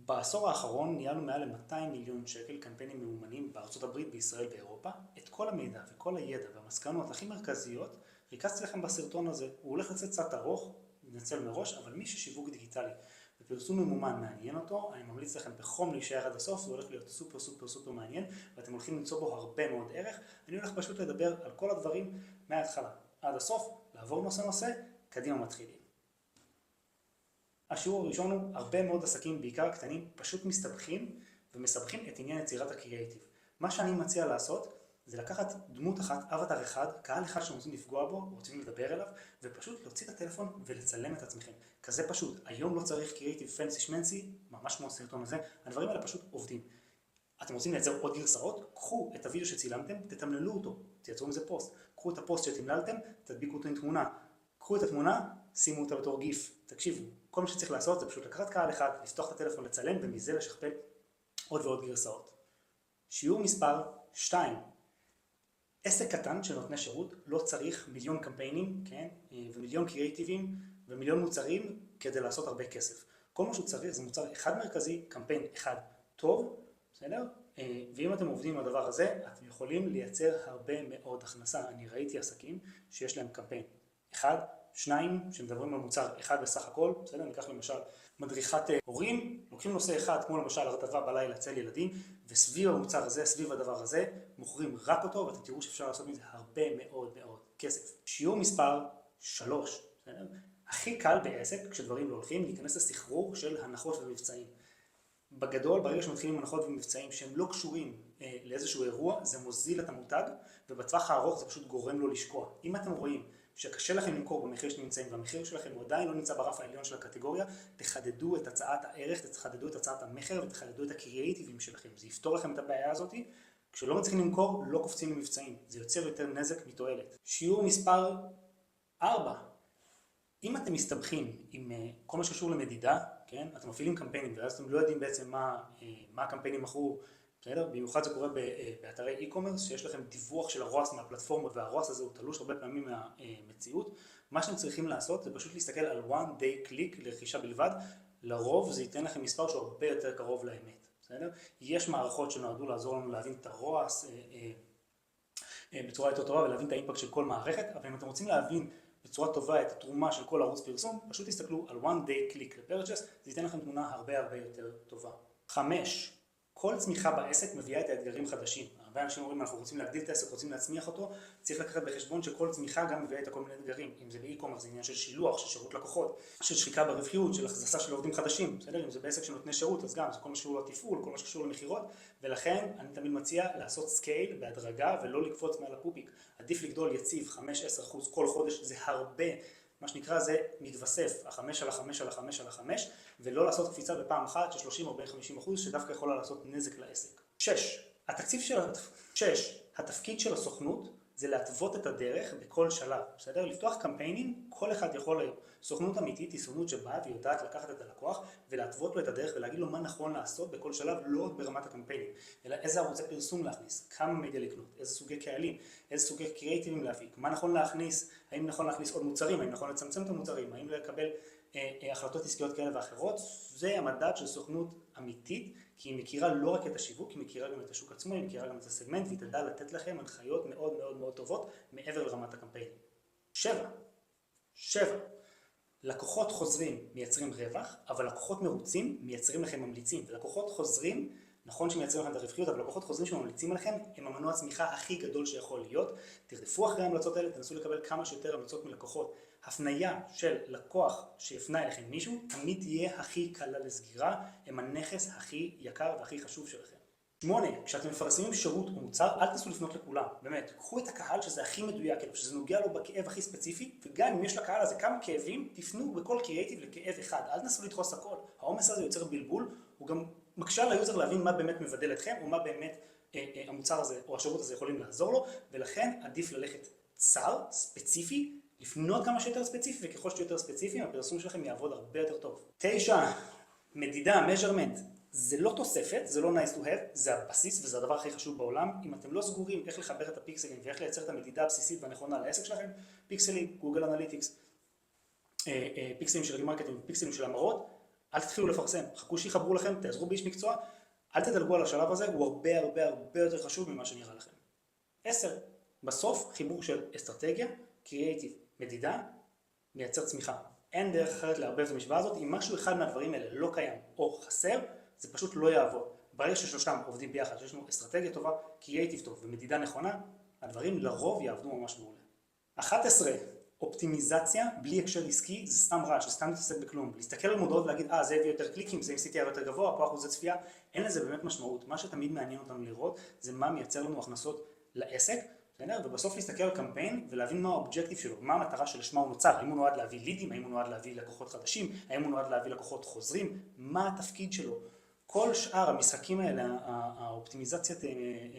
בעשור האחרון ניהלנו מעל ל-200 מיליון שקל קמפיינים מאומנים בארצות הברית, בישראל ואירופה. את כל המידע וכל הידע והמסקנות הכי מרכזיות ריכזתי לכם בסרטון הזה. הוא הולך לצאת קצת ארוך, נצל מראש, אבל מי ששיווק דיגיטלי ופרסום ממומן מעניין אותו, אני ממליץ לכם בחום להישאר עד הסוף. זה הולך להיות סופר סופר סופר מעניין ואתם הולכים למצוא בו הרבה מאוד ערך. אני הולך פשוט לדבר על כל הדברים מההתחלה עד הסוף, לעבור נושא, קדימה מתחילים. השיעור הראשון הוא הרבה מאוד עסקים, בעיקר קטנים, פשוט מסתבכים ומסבכים את עניין יצירת הקריאייטיב. מה שאני מציע לעשות זה לקחת דמות אחת, אבטר אחד, קהל אחד שאתם רוצים לפגוע בו, רוצים לדבר אליו, ופשוט להוציא את הטלפון ולצלם את עצמכם. כזה פשוט. היום לא צריך קריאייטיב פנסי שמנסי, ממש כמו הסרטון הזה. הדברים האלה פשוט עובדים. אתם רוצים לייצר עוד גרסאות? קחו את הוידאו שצילמתם, תתמללו אותו, תייצרו מזה פוסט. קחו את הפוסט שתמללתם, תדביקו אותו עם תמונה. קחו את התמונה, שימו אותה בתור גיף. תקשיבו, כל מה שצריך לעשות זה פשוט לקחת קהל אחד, לפתוח את הטלפון, לצלם, ומזה לשכפל עוד ועוד גרסאות. שיעור מספר 2. עסק קטן שנותני שירות לא צריך מיליון קמפיינים, כן? ומיליון קריאייטיבים ומיליון מוצרים כדי לעשות הרבה כסף. כל מה שהוא צריך זה מוצר אחד מרכזי, קמפיין אחד טוב, בסדר? ואם אתם עובדים עם הדבר הזה, אתם יכולים לייצר הרבה מאוד הכנסה. אני ראיתי עסקים שיש להם קמפיין אחד, 2 שמדברים על מוצר אחד בסך הכל, בסדר? ניקח למשל מדריכת הורים, לוקחים נושא אחד כמו למשל הרטבה בלילה אצל ילדים, וסביב המוצר הזה, סביב הדבר הזה, מוכרים רק אותו, ואתם תראו שאפשר לעשות מזה הרבה מאוד מאוד כסף. שיעור מספר 3, בסדר? הכי קל בעסק, כשדברים לא הולכים, להיכנס לסחרור של הנחות ומבצעים. בגדול, ברגע שמתחילים הנחות ומבצעים שהם לא קשורים לאיזשהו אירוע, זה מוזיל את המותג, ובטווח הארוך זה פשוט גורם לו לשקוע. אם אתם רואים שקשה לכם למכור במחיר שנמצאים, והמחיר שלכם הוא עדיין לא נמצא ברף העליון של הקטגוריה, תחדדו את הצעת הערך, תחדדו את הצעת המחיר ותחדדו את הקריאייטיבים שלכם. זה יפתור לכם את הבעיה הזאת. כשלא מצליחים למכור, לא קופצים למבצעים. זה יוצר יותר נזק מתועלת. שיעור מספר 4. אם אתם מסתבכים עם כל מה שקשור למדידה, כן? אתם מפעילים קמפיינים, ואז אתם לא יודעים בעצם מה הקמפיינים מכרו, בסדר? במיוחד זה קורה באתרי e-commerce, שיש לכם דיווח של הרועס מהפלטפורמות, והרועס הזה הוא תלוש הרבה פעמים מהמציאות. מה שאתם צריכים לעשות זה פשוט להסתכל על one day click לרכישה בלבד. לרוב זה ייתן לכם מספר שהוא הרבה יותר קרוב לאמת, בסדר? יש מערכות שנועדו לעזור לנו להבין את הרועס בצורה יותר טובה ולהבין את האימפקט של כל מערכת, אבל אם אתם רוצים להבין בצורה טובה את התרומה של כל ערוץ פרסום, פשוט תסתכלו על one day click ל-purchase, זה ייתן לכם תמונה הרבה יותר טובה. 5. כל צמיחה בעסק מביאה את האתגרים חדשים. הרבה אנשים אומרים, אנחנו רוצים להגדיל את העסק, רוצים להצמיח אותו, צריך לקחת בחשבון שכל צמיחה גם מביאה את כל מיני אתגרים. אם זה באי-קומרס, זה עניין של שילוח, של שירות לקוחות, של שחיקה ברווחיות, של הכנסה של עובדים חדשים. בסדר? אם זה בעסק שנותני שירות, אז גם זה כל מה שקשור לתפעול, כל מה שקשור למחירות, ולכן אני תמיד מציע לעשות סקייל בהדרגה ולא לקפוץ מעל הפופיק. עדיף לגדול יציב 5-10% כל חודש, זה הרבה. מה שנקרא זה מתווסף, 5 על 5 על 5 על 5, ולא לעשות קפיצה בפעם אחת של 30-40-50%, שדווקא יכולה לעשות נזק לעסק. 6. התפקיד של הסוכנות זה להתוות את הדרך בכל שלב, בסדר? לפתוח קמפיינים, כל אחד יכול היום. סוכנות אמיתית היא סוכנות שבאה ויודעת לקחת את הלקוח ולהתוות לו את הדרך ולהגיד לו מה נכון לעשות בכל שלב, לא רק ברמת הקמפיינים, אלא איזה ערוצי פרסום להכניס, כמה מדיה לקנות, איזה סוגי קהלים, איזה סוגי קריאייטיבים להפיק, מה נכון להכניס, האם נכון להכניס עוד מוצרים, האם נכון לצמצם את המוצרים, האם לקבל החלטות עסקיות כאלה ואחרות. זה המדד של סוכנות אמיתית, כי היא מכירה לא רק את השיווק, היא מכירה גם את השוק עצמו, היא מכירה גם את הסגמנט, והיא תדע לתת לכם הנחיות מאוד מאוד מאוד טובות מעבר לרמת הקמפיינים. 7. לקוחות חוזרים מייצרים רווח, אבל לקוחות מרוצים מייצרים לכם ממליצים. ולקוחות חוזרים, נכון שמייצרים לכם את הרווחיות, אבל לקוחות חוזרים שממליצים עליכם הם המנוע הצמיחה הכי גדול שיכול להיות. תרדפו אחרי ההמלצות האלה, תנסו לקבל כמה שיותר המלצות מלקוחות. הפנייה של לקוח שיפנה אליכם מישהו, תמיד תהיה הכי קלה לסגירה, הם הנכס הכי יקר והכי חשוב שלכם. 8. כשאתם מפרסמים שירות או מוצר, אל תנסו לפנות לכולם. באמת, קחו את הקהל שזה הכי מדויק, שזה נוגע לו בכאב הכי ספציפי, וגם אם יש לקהל הזה כמה כאבים, תפנו בכל קריאייטיב לכאב אחד. אל תנסו לדחוס הכל. העומס הזה יוצר בלבול, הוא גם מקשה על היוזר להבין מה באמת מבדל אתכם, או מה באמת המוצר הזה או השירות הזה יכולים לעזור לו, ולכן עדיף ללכת צר, ספציפי, לפנות כמה שיותר ספציפי, וככל שיותר ספציפי, הפרסום שלכם יעבוד הרבה יותר טוב. 9. מדידה, measurement. זה לא תוספת, זה לא nice to have, זה הבסיס וזה הדבר הכי חשוב בעולם. אם אתם לא סגורים איך לחבר את הפיקסלים ואיך לייצר את המדידה הבסיסית והנכונה לעסק שלכם, פיקסלים, גוגל אנליטיקס, פיקסלים של רדימרקטינג, פיקסלים של המרות, אל תתחילו לפרסם, חכו שיחברו לכם, תעזרו באיש מקצוע, אל תדלגו על השלב הזה, הוא הרבה הרבה הרבה יותר חשוב ממה שנראה לכם. 10. בסוף חיבור של אסטרטגיה, קריאייטיב, מדידה, מייצר צמיחה. אין דרך אחרת לערבב את המשוואה הזאת, אם משהו אחד מהדברים האלה לא קיים או חסר, זה פשוט לא יעבוד. ברגע ששלושתם עובדים ביחד, שיש לנו אסטרטגיה טובה, קריאייטיב טוב ומדידה נכונה, הדברים לרוב יעבדו ממש מעולה. 11. אופטימיזציה בלי הקשר עסקי זה סתם רעש, זה סתם מתעסק בכלום. להסתכל על מודעות ולהגיד, זה הביא יותר קליקים, זה עם CTR יותר גבוה, פה אחוזי צפייה, אין לזה באמת משמעות. מה שתמיד מעניין אותנו לראות זה מה מייצר לנו הכנסות לעסק, ובסוף להסתכל על קמפיין ולהבין מה האובג'קטיב שלו, מה המטרה שלשמה הוא נוצר, האם הוא נועד להביא לידים, האם הוא נועד להביא לקוחות חדשים, האם הוא נועד להביא לקוחות חוזרים, מה התפקיד שלו. כל שאר המשחקים האלה, האופטימיזציית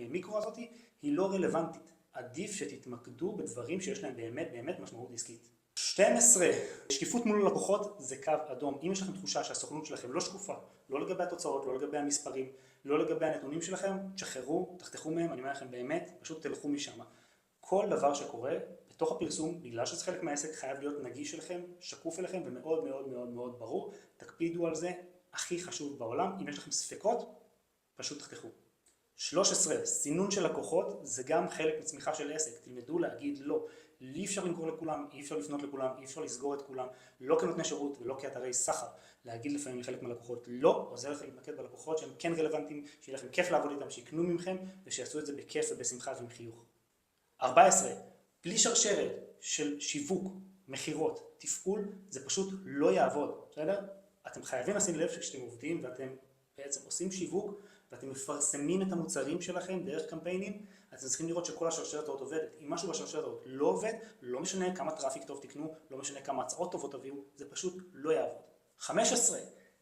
מיקרו הזאת, היא לא רלוונטית. עדיף שתתמקדו בדברים שיש להם באמת באמת משמעות עסקית. 12. שקיפות מול לקוחות זה קו אדום. אם יש לכם תחושה שהסוכנות שלכם לא שקופה, לא לגבי התוצאות, לא לגבי המספרים, לא לגבי הנתונים שלכם, תשחררו, תחתכו מהם, אני אומר לכם באמת, פשוט תלכו משם. כל דבר שקורה בתוך הפרסום, בגלל שזה חלק מהעסק, חייב להיות נגיש שלכם, שקוף אליכם ומאוד מאוד מאוד מאוד ברור. תקפידו על זה, הכי חשוב בעולם. אם יש לכם ספקות, פשוט תחתכו. 13. סינון של לקוחות זה גם חלק מצמיחה של עסק. תלמדו להגיד לא. אי אפשר למכור לכולם, אי אפשר לפנות לכולם, אי אפשר לסגור את כולם, לא כנותני שירות ולא כאתרי סחר. להגיד לפעמים לחלק מהלקוחות לא, עוזר לכם להתמקד בלקוחות שהם כן רלוונטיים, שיהיה לכם כיף לעבוד איתם, שיקנו ממכם ושיעשו את זה בכיף ובשמחה ועם חיוך. 14. בלי שרשרת של שיווק, מחירות, תפעול, זה פשוט לא יעבוד. בסדר? אתם חייבים לשים לב שכשאתם עובדים ואתם בעצם עושים שיווק ואתם מפרסמים את המוצרים שלכם דרך קמפיינים, אתם צריכים לראות שכל השרשרת הזאת עובדת. אם משהו בשרשרת הזאת לא עובד, לא משנה כמה טראפיק טוב תקנו, לא משנה כמה הצעות טובות תביאו, זה פשוט לא יעבוד. 15.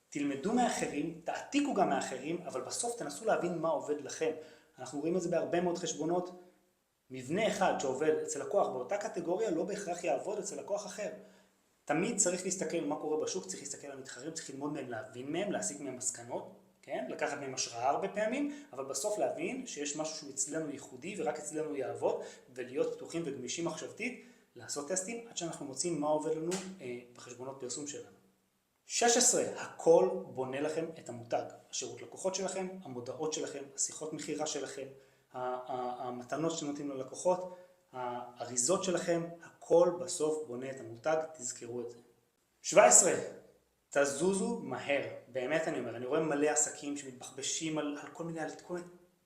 תלמדו מאחרים, תעתיקו גם מאחרים, אבל בסוף תנסו להבין מה עובד לכם. אנחנו רואים את זה בהרבה מאוד חשבונות. מבנה אחד שעובד אצל לקוח באותה קטגוריה לא בהכרח יעבוד אצל לקוח אחר. תמיד צריך להסתכל מה קורה בשוק, צריך להסתכל על מתחרים, צריך ללמוד מהם, להבין מהם, להסיק מהם מסקנות. כן? לקחת מהם השראה הרבה פעמים, אבל בסוף להבין שיש משהו שהוא אצלנו ייחודי ורק אצלנו יעבוד, ולהיות פתוחים וגמישים מחשבתית, לעשות טסטים עד שאנחנו מוצאים מה עובד לנו בחשבונות פרסום שלנו. 16. הכל בונה לכם את המותג. השירות לקוחות שלכם, המודעות שלכם, השיחות מחירה שלכם, המתנות שנותנים ללקוחות, האריזות שלכם, הכל בסוף בונה את המותג, תזכרו את זה. 17. תזוזו מהר, באמת אני אומר, אני רואה מלא עסקים שמתבחבשים על כל מיני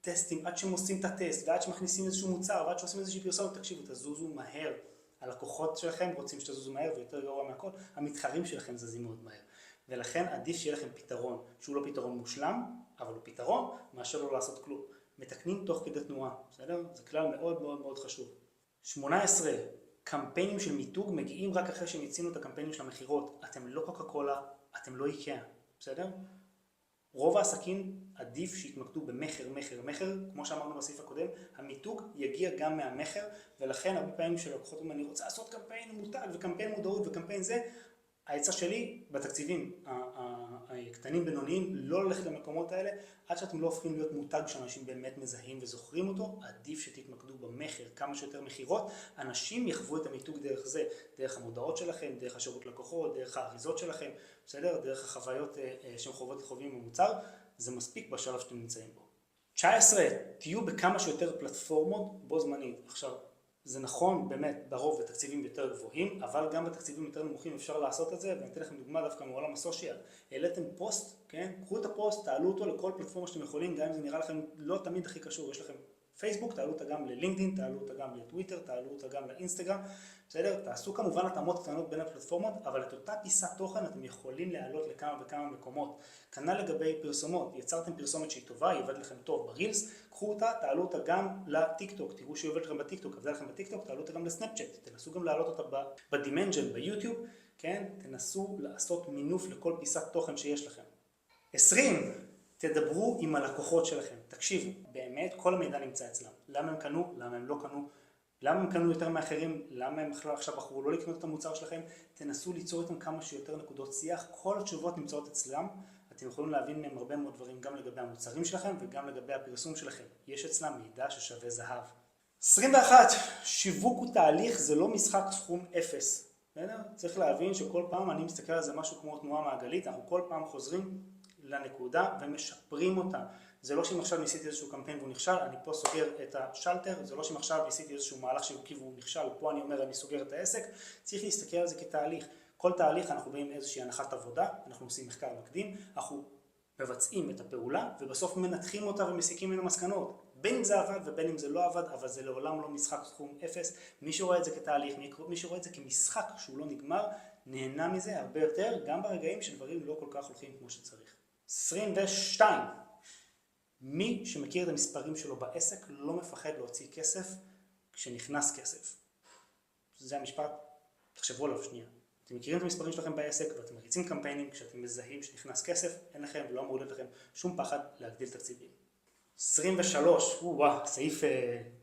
טסטים, עד שהם עושים את הטסט, ועד שמכניסים איזשהו מוצר, ועד שעושים איזושהי פרסומת, תקשיבו, תזוזו מהר. הלקוחות שלכם רוצים שתזוזו מהר, ויותר גרוע מהכל, המתחרים שלכם זזים מאוד מהר. ולכן עדיף שיהיה לכם פתרון, שהוא לא פתרון מושלם, אבל הוא פתרון, מאשר לא לעשות כלום. מתקנים תוך כדי תנועה, בסדר? זה כלל מאוד מאוד מאוד חשוב. 18. קמפיינים של מיתוג מגיעים רק אחרי שמיצינו את הקמפיינים של המחירות. אתם לא קוקה קולה, אתם לא איקאה, בסדר? רוב העסקים עדיף שיתמקדו במחר, מחר, כמו שאמרנו בסעיף הקודם, המיתוג יגיע גם מהמחר, ולכן הרבה פעמים שלקוחות אומרים, אני רוצה לעשות קמפיין מותג וקמפיין מודעות וקמפיין זה, העצה שלי בתקציבים הקטנים בינוניים לא ללכת למקומות האלה עד שאתם לא הופכים להיות מותג שאנשים באמת מזהים וזוכרים אותו. עדיף שתתמקדו במחר, כמה שיותר מחירות, אנשים יחוו את המיתוג דרך זה, דרך המודעות שלכם, דרך השירות לקוחות, דרך האריזות שלכם, בסדר? דרך החוויות שהם חווים במוצר, זה מספיק בשלב שאתם נמצאים בו. 19. תהיו בכמה שיותר פלטפורמות בו זמנית. עכשיו, זה נכון באמת ברוב בתקציבים יותר גבוהים, אבל גם בתקציבים יותר נמוכים אפשר לעשות את זה, ואני אתן לכם דוגמה דווקא מעולם הסושיאל. העליתם פוסט, כן? קחו את הפוסט, תעלו אותו לכל פלטפורמה שאתם יכולים, גם אם זה נראה לכם לא תמיד הכי קשור. יש לכם פייסבוק, תעלו אותה גם ללינקדין, תעלו אותה גם לטוויטר, תעלו אותה גם לאינסטגרם, בסדר? תעשו כמובן התאמות קטנות בין הפלטפורמות, אבל את אותה פיסת תוכן אתם יכולים להעלות לכמה וכמה מקומות. כנ"ל לגבי פרסומות, יצרתם פרסומת שהיא טובה, היא עובדת לכם טוב ברילס, קחו אותה, תעלו אותה גם לטיקטוק, תראו שהיא עובדת לכם בטיקטוק, עובדת לכם בטיקטוק, תעלו אותה גם לסנאפצ'אט, תנסו גם להעלות אותה בדימנג'ן, ביוטיוב, כן? תנסו לעשות מינוף לכל פיסת תוכן שיש לכם. 20. תדברו עם הלקוחות שלכם. תקשיבו, באמת כל המידע נמצא אצלם. למה הם קנו? למה הם לא קנו? למה הם קנו יותר מאחרים? למה הם עכשיו בחרו לא לקנות את המוצר שלכם? תנסו ליצור איתם כמה שיותר נקודות שיח. כל התשובות נמצאות אצלם. אתם יכולים להבין מהם הרבה מאוד דברים גם לגבי המוצרים שלכם וגם לגבי הפרסום שלכם. יש אצלם מידע ששווה זהב. 21. שיווק הוא תהליך, זה לא משחק סכום אפס. צריך להבין שכל פעם אני מסתכל על זה משהו כמו תנועה מעגלית, אנחנו כל פעם חוזרים לנקודה ומשפרים אותה. זה לא שאם עכשיו ניסיתי איזשהו קמפיין והוא נכשל, אני פה סוגר את השלטר, זה לא שאם עכשיו ניסיתי איזשהו מהלך שיווקי והוא נכשל, פה אני אומר אני סוגר את העסק, צריך להסתכל על זה כתהליך. כל תהליך אנחנו באים איזושהי הנחת עבודה, אנחנו עושים מחקר מקדים, אנחנו מבצעים את הפעולה ובסוף מנתחים אותה ומסיקים ממנו מסקנות. בין אם זה עבד ובין אם זה לא עבד, אבל זה לעולם לא משחק סכום אפס. מי שרואה את זה כתהליך, מי שרואה את זה כמשחק שהוא לא נגמר, נהנה מזה הרבה יותר, גם ברגעים שדברים לא כל כך הולכים כמו שצריך. 22. מי שמכיר את המספרים שלו בעסק לא מפחד להוציא כסף כשנכנס כסף. זה המשפט, תחשבו עליו שנייה. אתם מכירים את המספרים שלכם בעסק ואתם מריצים קמפיינים, כשאתם מזהים שנכנס כסף, אין לכם ולא אמור להיות לכם שום פחד להגדיל תקציבים. 23, סעיף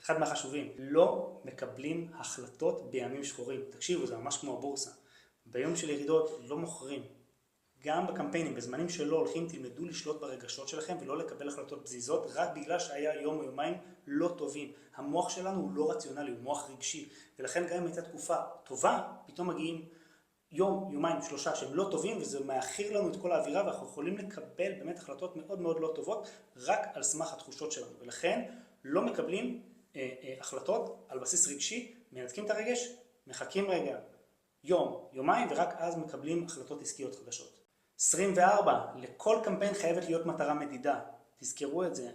אחד מהחשובים. לא מקבלים החלטות בימים שחורים. תקשיבו, זה ממש כמו הבורסה. ביום של ירידות לא מוכרים. גם בקמפיינים, בזמנים שלא הולכים, תלמדו לשלוט ברגשות שלכם ולא לקבל החלטות פזיזות, רק בגלל שהיה יום או יומיים לא טובים. המוח שלנו הוא לא רציונלי, הוא מוח רגשי. ולכן גם אם הייתה תקופה טובה, פתאום מגיעים יום, יומיים, 3 שהם לא טובים, וזה מאחיר לנו את כל האווירה, ואנחנו יכולים לקבל באמת החלטות מאוד מאוד לא טובות, רק על סמך התחושות שלנו. ולכן לא מקבלים החלטות על בסיס רגשי, מנתקים את הרגש, מחכים רגע יום, יומיים, ורק אז מקבלים החלטות עסקיות חדשות. 24. לכל קמפיין חייבת להיות מטרה מדידה. תזכרו את זה.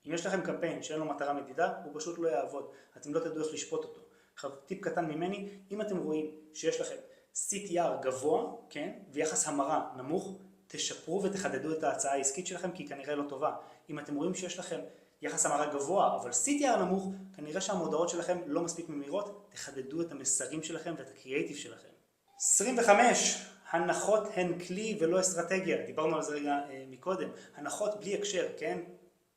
אם יש לכם קמפיין שאין לו מטרה מדידה, הוא פשוט לא יעבוד. אתם לא תדעו איך לשפוט אותו. עכשיו, טיפ קטן ממני, אם אתם רואים שיש לכם CTR גבוה, כן, ויחס המרה נמוך, תשפרו ותחדדו את ההצעה העסקית שלכם, כי היא כנראה לא טובה. אם אתם רואים שיש לכם יחס המרה גבוה, אבל CTR נמוך, כנראה שהמודעות שלכם לא מספיק ממירות, תחדדו את המסרים שלכם ואת הקריאייטיב שלכם. 25. הנחות הן כלי ולא אסטרטגיה. דיברנו על זה רגע מקודם. הנחות בלי הקשר, כן?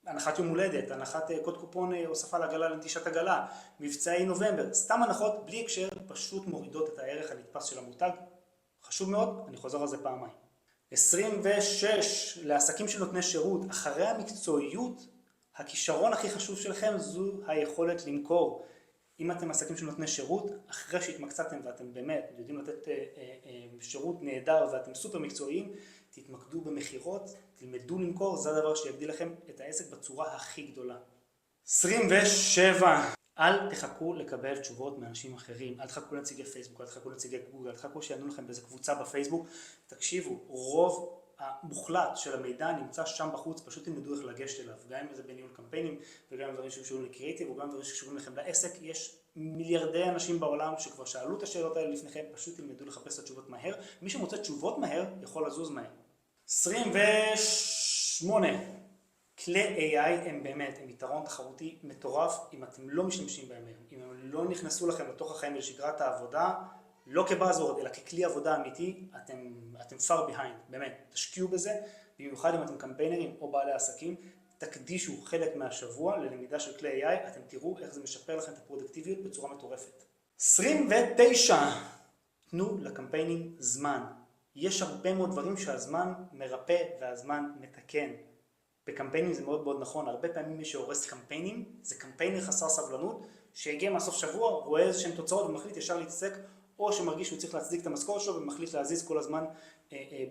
הנחת יום הולדת, הנחת קוד קופון הוספה לעגלה לנטישת עגלה, מבצעי נובמבר, סתם הנחות בלי הקשר פשוט מורידות את הערך הנתפס של המותג. חשוב מאוד, אני חוזר על זה פעמיים. 26. לעסקים שנותני שירות, אחרי המקצועיות, הכישרון הכי חשוב שלכם זו היכולת למכור. אם אתם עסקים שנותני שירות, אחרי שהתמקצעתם ואתם באמת יודעים לתת שירות נהדר ואתם סופר מקצועיים, תתמקדו במחירות, תלמדו למכור, זה הדבר שיגדיל לכם את העסק בצורה הכי גדולה. 27. אל תחכו לקבל תשובות מאנשים אחרים, אל תחכו לנציגי פייסבוק, אל תחכו לנציגי גוגל, אל תחכו שיענו לכם באיזה קבוצה בפייסבוק. תקשיבו, רוב המוחלט של המידע נמצא שם בחוץ, פשוט תלמדו איך לגשת אליו, גם אם זה בניהול קמפיינים וגם אם דברים שקשורים לקריאייטיב וגם דברים שקשורים לכם לעסק. יש מיליארדי אנשים בעולם שכבר שאלו את השאלות האלה לפניכם, פשוט תלמדו לחפש את התשובות מהר. מי שמוצא תשובות מהר יכול לזוז מהר. 28. כלי AI הם באמת, הם יתרון תחרותי מטורף אם אתם לא משתמשים בהם, אם הם לא נכנסו לכם לתוך החיים ולשגרת העבודה, לא כבאזוורד אלא ככלי עבודה אמיתי, אתם far behind, באמת, תשקיעו בזה, במיוחד אם אתם קמפיינרים או בעלי עסקים, תקדישו חלק מהשבוע ללמידה של כלי AI, אתם תראו איך זה משפר לכם את הפרודקטיביות בצורה מטורפת. 29. תנו לקמפיינים זמן. יש הרבה מאוד דברים שהזמן מרפא והזמן מתקן. בקמפיינים זה מאוד מאוד נכון, הרבה פעמים מי שהורס קמפיינים, זה קמפיינר חסר סבלנות, שהגיע מהסוף שבוע, רואה איזה שהן תוצאות ומחליט ישר להתעסק, או שמרגיש שהוא צריך להצדיק את המשכורת שלו ומחליט להזיז כל הזמן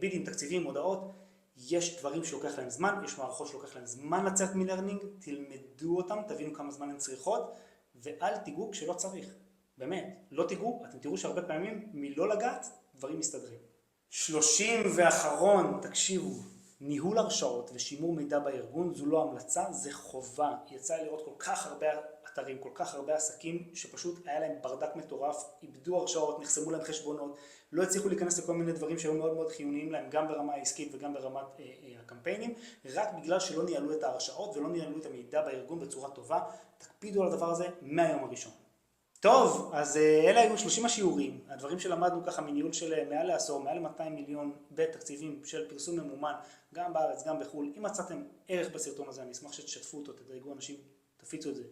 בידים, תקציבים, הודעות. יש דברים שלוקח להם זמן, יש מערכות שלוקח להם זמן לצאת מלרנינג, תלמדו אותם, תבינו כמה זמן הן צריכות, ואל תיגעו כשלא צריך. באמת, לא תיגעו, אתם תראו שהרבה פעמים מלא לגעת, דברים מסתדרים. 30 ואחרון, תקשיבו, ניהול הרשאות ושימור מידע בארגון זו לא המלצה, זה חובה. יצא לראות כל כך הרבה אתרים, כל כך הרבה עסקים שפשוט היה להם ברדק מטורף, איבדו הרשאות, נחסמו להם חשבונות, לא הצליחו להיכנס לכל מיני דברים שהיו מאוד מאוד חיוניים להם, גם ברמה העסקית וגם ברמת הקמפיינים, רק בגלל שלא ניהלו את ההרשאות ולא ניהלו את המידע בארגון בצורה טובה. תקפידו על הדבר הזה מהיום הראשון. טוב, אז אלה היו 30 השיעורים, הדברים שלמדנו ככה מניהול של מעל לעשור, מעל 200 מיליון בתקציבים של פרסום ממומן, גם בארץ, גם בחו"ל. אם מצאתם ערך בסרטון הזה, אני אשמח שתשתפו אותו, תדרגו אנשים, תפיצו את זה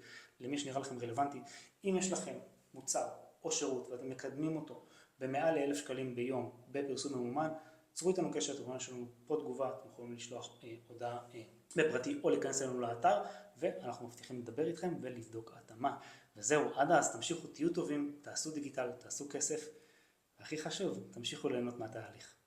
למי שנראה לכם רלוונטי. אם יש לכם מוצר או שירות ואתם מקדמים אותו במעל ל1,000 שקלים ביום בפרסום ממומן, צרו איתנו קשר, יש לנו פה תגובה, אתם יכולים לשלוח הודעה בפרטי או להיכנס אלינו לאתר, ואנחנו מבטיחים לדבר איתכם ולבדוק התאמה. וזהו, עד אז תמשיכו, תהיו טובים, תעשו דיגיטל, תעשו כסף, והכי חשוב, תמשיכו ליהנות מהתהליך.